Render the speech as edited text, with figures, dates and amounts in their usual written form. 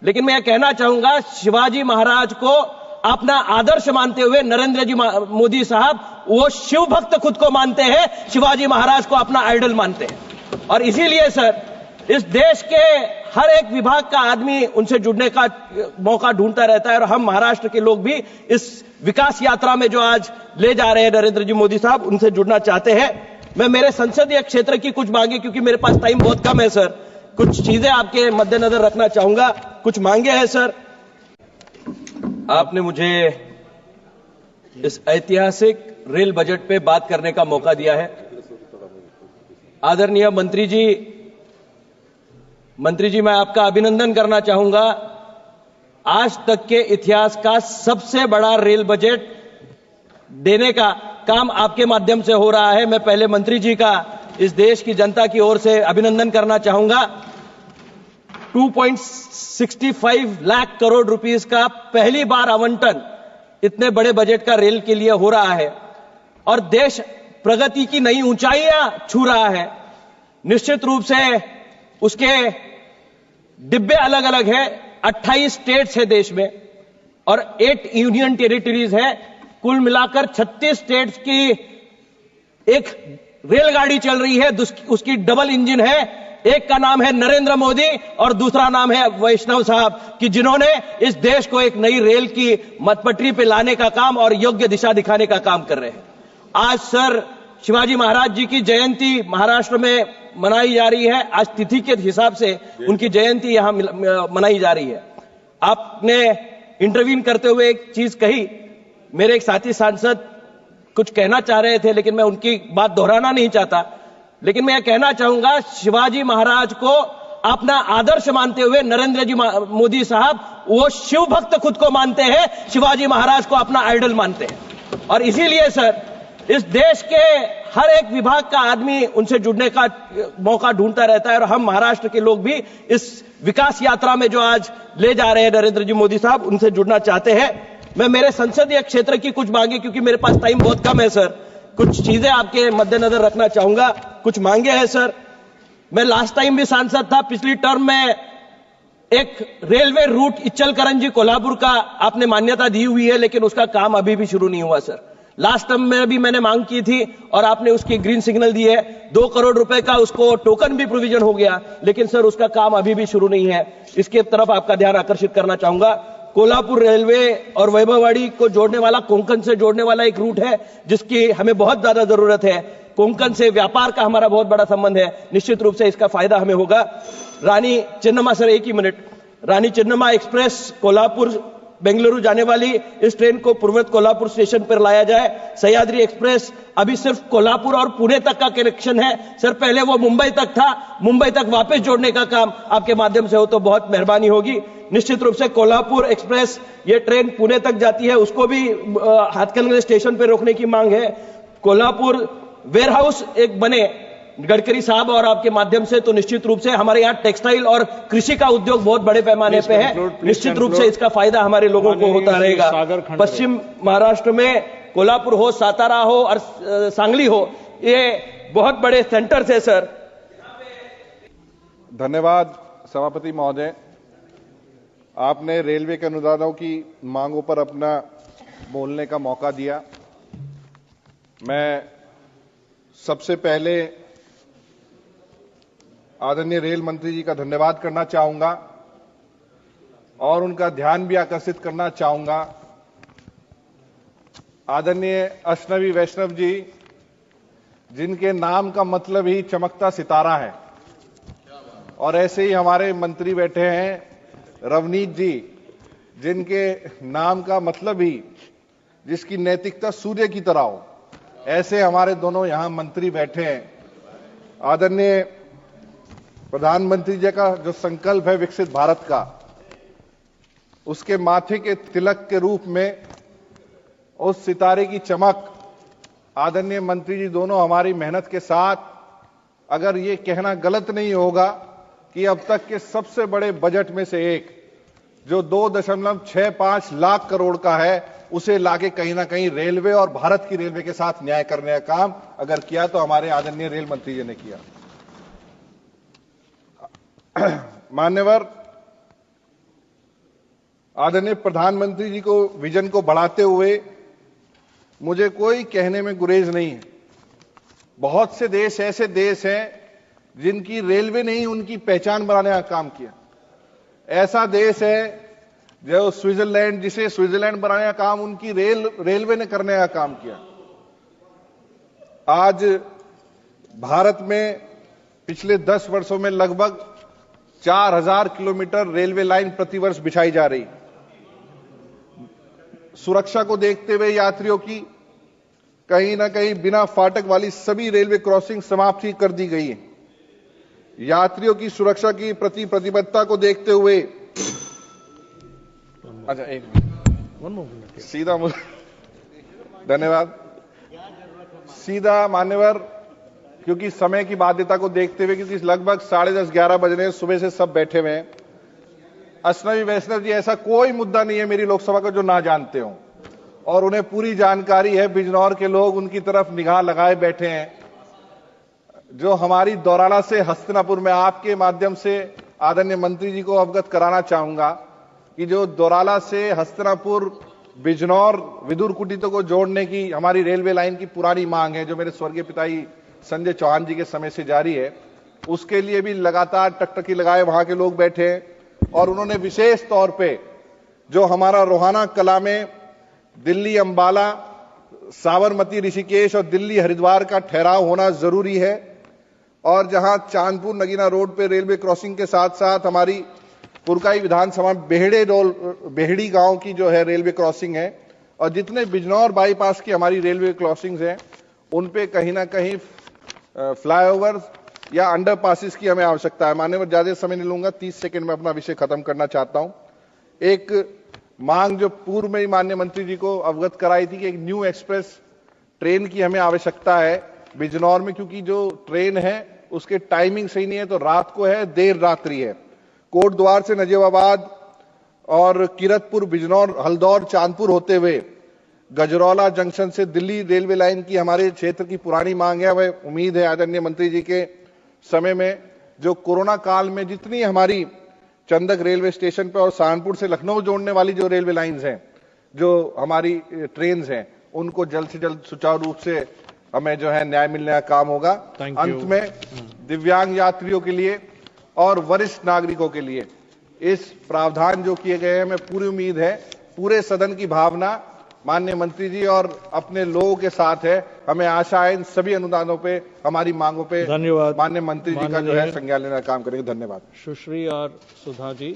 लेकिन मैं यह कहना चाहूंगा, शिवाजी महाराज को अपना आदर्श मानते हुए नरेंद्र जी मोदी साहब वो शिव भक्त खुद को मानते हैं, शिवाजी महाराज को अपना आइडल मानते हैं। और इसीलिए सर, इस देश के हर एक विभाग का आदमी उनसे जुड़ने का मौका ढूंढता रहता है, और हम महाराष्ट्र के लोग भी इस विकास यात्रा में जो आज ले जा रहे हैं नरेंद्र जी मोदी साहब, उनसे जुड़ना चाहते हैं। मैं मेरे संसदीय क्षेत्र की कुछ मांगे, क्योंकि मेरे पास टाइम बहुत कम है सर, कुछ चीजें आपके मद्देनजर रखना चाहूंगा। कुछ मांगे हैं सर, आपने मुझे इस ऐतिहासिक रेल बजट पे बात करने का मौका दिया है। आदरणीय मंत्री जी, मैं आपका अभिनंदन करना चाहूंगा। आज तक के इतिहास का सबसे बड़ा रेल बजट देने का काम आपके माध्यम से हो रहा है। मैं पहले मंत्री जी का इस देश की जनता की ओर से अभिनंदन करना चाहूंगा। 2.65 लाख करोड़ रुपीस का पहली बार आवंटन इतने बड़े बजट का रेल के लिए हो रहा है, और देश प्रगति की नई ऊंचाइयां छू रहा है। निश्चित रूप से उसके डिब्बे अलग अलग हैं। 28 स्टेट्स है देश में और 8 यूनियन टेरिटरीज है। कुल मिलाकर 36 स्टेट्स की एक रेलगाड़ी चल रही है, उसकी डबल इंजन है। एक का नाम है नरेंद्र मोदी और दूसरा नाम है वैष्णव साहब, कि जिन्होंने इस देश को एक नई रेल की मतपटरी पे लाने का काम और योग्य दिशा दिखाने का काम कर रहे हैं। आज सर, शिवाजी महाराज जी की जयंती महाराष्ट्र में मनाई जा रही है। आज तिथि के हिसाब से उनकी जयंती यहां मनाई जा रही है। आपने इंटरव्यू करते हुए एक चीज कही, मेरे एक साथी सांसद कुछ कहना चाह रहे थे, लेकिन मैं उनकी बात दोहराना नहीं चाहता। लेकिन मैं यह कहना चाहूंगा, शिवाजी महाराज को अपना आदर्श मानते हुए नरेंद्र जी मोदी साहब वो शिव भक्त खुद को मानते हैं, शिवाजी महाराज को अपना आइडल मानते हैं। और इसीलिए सर, इस देश के हर एक विभाग का आदमी उनसे जुड़ने का मौका ढूंढता रहता है, और हम महाराष्ट्र के लोग भी इस विकास यात्रा में जो आज ले जा रहे हैं नरेंद्र जी मोदी साहब, उनसे जुड़ना चाहते हैं। मैं मेरे संसदीय क्षेत्र की कुछ मांगे, क्योंकि मेरे पास टाइम बहुत कम है सर, कुछ चीजें आपके मद्देनजर रखना चाहूंगा। कुछ मांगे हैं सर। मैं लास्ट टाइम भी सांसद था, पिछली टर्म में एक रेलवे रूट इच्चलकरंजी कोल्हापुर का आपने मान्यता दी हुई है, लेकिन उसका काम अभी भी शुरू नहीं हुआ सर। लास्ट टर्म में भी मैंने मांग की थी और आपने उसकी ग्रीन सिग्नल दी है। 2 करोड़ रुपए का उसको टोकन भी प्रोविजन हो गया, लेकिन सर उसका काम अभी भी शुरू नहीं है। इसके तरफ आपका ध्यान आकर्षित करना चाहूंगा। कोल्हापुर रेलवे और वैभववाड़ी को जोड़ने वाला, कोंकण से जोड़ने वाला एक रूट है, जिसकी हमें बहुत ज्यादा जरूरत है। कोंकण से व्यापार का हमारा बहुत बड़ा संबंध है, निश्चित रूप से इसका फायदा हमें होगा। रानी चेन्नम्मा, सर एक ही मिनट, रानी चेन्नम्मा एक्सप्रेस कोल्हापुर बेंगलुरु जाने वाली इस ट्रेन को पूर्वत कोल्हापुर स्टेशन पर लाया जाए। सह्याद्री एक्सप्रेस अभी सिर्फ कोल्हापुर और पुणे तक का कनेक्शन है सर, पहले वो मुंबई तक था, मुंबई तक वापस जोड़ने का काम आपके माध्यम से हो तो बहुत मेहरबानी होगी। निश्चित रूप से कोल्हापुर एक्सप्रेस ये ट्रेन पुणे तक जाती है, उसको भी हाथकलंगले स्टेशन पर रोकने की मांग है। कोल्हापुर वेयर हाउस एक बने गडकरी साहब और आपके माध्यम से, तो निश्चित रूप से हमारे यहाँ टेक्सटाइल और कृषि का उद्योग बहुत बड़े पैमाने पे है, निश्चित रूप से इसका फायदा हमारे लोगों को होता रहेगा। पश्चिम महाराष्ट्र में कोल्हापुर हो, सातारा हो और सांगली हो, ये बहुत बड़े सेंटर्स है सर। धन्यवाद सभापति महोदय, आपने रेलवे के अनुदानों की मांगों पर अपना बोलने का मौका दिया। मैं सबसे पहले आदरणीय रेल मंत्री जी का धन्यवाद करना चाहूंगा और उनका ध्यान भी आकर्षित करना चाहूंगा। आदरणीय अश्नवी वैष्णव जी, जिनके नाम का मतलब ही चमकता सितारा है, और ऐसे ही हमारे मंत्री बैठे हैं रवनीत जी, जिनके नाम का मतलब ही, जिसकी नैतिकता सूर्य की तरह हो, ऐसे हमारे दोनों यहां मंत्री बैठे हैं। आदरणीय प्रधानमंत्री जी का जो संकल्प है विकसित भारत का, उसके माथे के तिलक के रूप में उस सितारे की चमक, आदरणीय मंत्री जी दोनों हमारी मेहनत के साथ, अगर ये कहना गलत नहीं होगा कि अब तक के सबसे बड़े बजट में से एक, जो 2.65 लाख करोड़ का है, उसे लाके कहीं ना कहीं रेलवे और भारत की रेलवे के साथ न्याय करने का काम अगर किया तो हमारे आदरणीय रेल मंत्री जी ने किया। मान्यवर, आदरणीय प्रधानमंत्री जी को विजन को बढ़ाते हुए मुझे कोई कहने में गुरेज नहीं है। बहुत से देश ऐसे देश हैं जिनकी रेलवे ने ही उनकी पहचान बनाने का काम किया। ऐसा देश है जो स्विट्जरलैंड, जिसे स्विट्जरलैंड बनाने का काम उनकी रेलवे ने करने का काम किया। आज भारत में पिछले 10 वर्षों में लगभग 4000 किलोमीटर रेलवे लाइन प्रतिवर्ष बिछाई जा रही। सुरक्षा को देखते हुए यात्रियों की कहीं ना कहीं बिना फाटक वाली सभी रेलवे क्रॉसिंग समाप्त ही कर दी गई है। यात्रियों की सुरक्षा की प्रति प्रतिबद्धता को देखते हुए अच्छा एक मिनट सीधा धन्यवाद सीधा मान्यवर, क्योंकि समय की बाध्यता को देखते हुए, क्योंकि लगभग 10:30-11 बज रहे हैं, सुबह से सब बैठे हुए हैं। अश्विनी वैष्णव जी, ऐसा कोई मुद्दा नहीं है मेरी लोकसभा का जो ना जानते हो, और उन्हें पूरी जानकारी है। बिजनौर के लोग उनकी तरफ निगाह लगाए बैठे हैं। जो हमारी दौराला से हस्तिनापुर में आपके माध्यम से आदरणीय मंत्री जी को अवगत कराना चाहूंगा कि जो दौराला से हस्तिनापुर बिजनौर विदुर कुटीर को जोड़ने की हमारी रेलवे लाइन की पुरानी मांग है, जो मेरे स्वर्गीय पिताजी संजय चौहान जी के समय से जारी है, उसके लिए भी लगातार टकटकी लगाए वहां के लोग बैठे हैं। और उन्होंने विशेष तौर पे जो हमारा रोहाना कला में दिल्ली अंबाला, साबरमती ऋषिकेश और दिल्ली हरिद्वार का ठहराव होना जरूरी है, और जहां चांदपुर नगीना रोड पे रेलवे क्रॉसिंग के साथ साथ हमारी पुरकाई विधानसभा बेहड़ी गांव की जो है रेलवे क्रॉसिंग है, और जितने बिजनौर बाईपास की हमारी रेलवे क्रॉसिंग्स हैं उन पे कहीं ना कहीं फ्लाईओवर या अंडरपासेस की हमें आवश्यकता है। मान्यवर, ज्यादा समय नहीं लूंगा, 30 सेकंड में अपना विषय खत्म करना चाहता हूं। एक मांग जो पूर्व में ही माननीय मंत्री जी को अवगत कराई थी कि एक न्यू एक्सप्रेस ट्रेन की हमें आवश्यकता है बिजनौर में, क्योंकि जो ट्रेन है उसके टाइमिंग सही नहीं है, तो रात को है, देर रात्रि है। कोटद्वार से नजीबाबाद और किरतपुर, बिजनौर, हल्दौर, चांदपुर होते हुए गजरौला जंक्शन से दिल्ली रेलवे लाइन की हमारे क्षेत्र की पुरानी मांग है। वह उम्मीद है आदरणीय मंत्री जी के समय में, जो कोरोना काल में जितनी हमारी चंदक रेलवे स्टेशन पर और सहारनपुर से लखनऊ जोड़ने वाली जो रेलवे लाइंस हैं, जो हमारी ट्रेन हैं, उनको जल्द से जल्द सुचारू रूप से हमें जो है न्याय मिलने का काम होगा। अंत में दिव्यांग यात्रियों के लिए और वरिष्ठ नागरिकों के लिए इस प्रावधान जो किए गए हैं, मैं पूरी उम्मीद है पूरे सदन की भावना माननीय मंत्री जी और अपने लोगों के साथ है। हमें आशा है इन सभी अनुदानों पे, हमारी मांगों पे धन्यवाद माननीय मंत्री जी का जो है संज्ञान लेने का काम करेंगे। धन्यवाद। सुश्री और सुधा जी।